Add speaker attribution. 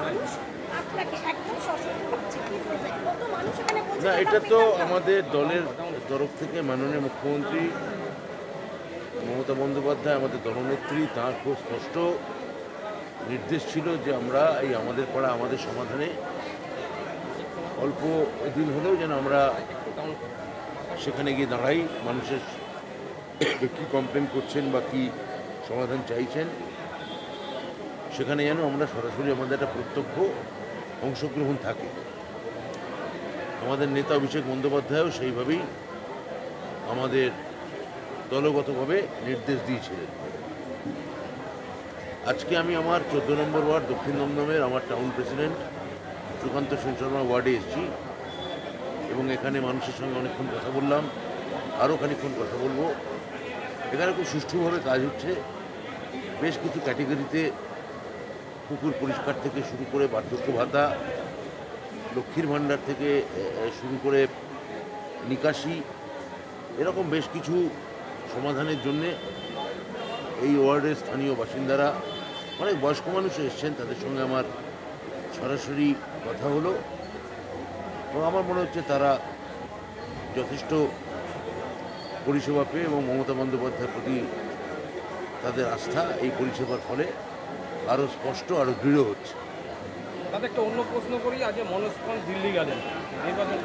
Speaker 1: মানুষ আপনাকে একদম সশস্ত্র হচ্ছে কি বলবেন? কত মানুষ এখানে
Speaker 2: না,
Speaker 1: পৌঁছে
Speaker 2: এটা তো আমাদের দলের তরফ থেকে মাননীয় মুখ্যমন্ত্রী মমতা বন্দ্যোপাধ্যায়, আমাদের দলনেত্রী, তাঁর খুব স্পষ্ট নির্দেশ ছিল যে আমরা এই আমাদের পাড়া আমাদের সমাধানে অল্প দিন হলেও যেন আমরা সেখানে গিয়ে দাঁড়াই, মানুষের কী কমপ্লেন করছেন বা কী সমাধান চাইছেন সেখানে যেন আমরা সরাসরি আমাদের একটা প্রত্যক্ষ অংশগ্রহণ থাকে। আমাদের নেতা অভিষেক বন্দ্যোপাধ্যায়ও সেইভাবেই আমাদের দলগতভাবে নির্দেশ দিয়েছিলেন। আজকে আমি আমার 14 নম্বর ওয়ার্ড দক্ষিণ দমদমের আমার টাউন প্রেসিডেন্ট সুকান্ত সেন শর্মা ওয়ার্ডে এসেছি এবং এখানে মানুষের সঙ্গে অনেকক্ষণ কথা বললাম, আরও খানিকক্ষণ কথা বলবো। এখানে খুব সুষ্ঠুভাবে কাজ হচ্ছে। বেশ কিছু ক্যাটেগরিতে পুকুর পরিষ্কার থেকে শুরু করে বার্ধক্য ভাতা, লক্ষ্মীর ভাণ্ডার থেকে শুরু করে নিকাশি, এরকম বেশ কিছু সমাধানের জন্যে এই ওয়ার্ডের স্থানীয় বাসিন্দারা, অনেক বয়স্ক মানুষ এসছেন, তাদের সঙ্গে আমার সরাসরি কথা হলো এবং আমার মনে হচ্ছে তারা যথেষ্ট পরিষেবা পেয়ে এবং মমতা বন্দ্যোপাধ্যায়ের প্রতি তাদের আস্থা এই পরিষেবার ফলে আরও স্পষ্ট, আরও দৃঢ় হচ্ছে।
Speaker 3: তাদের একটা অন্য প্রশ্ন করি, আজ মনোজ পাল দিল্লি গেলেন নির্বাচন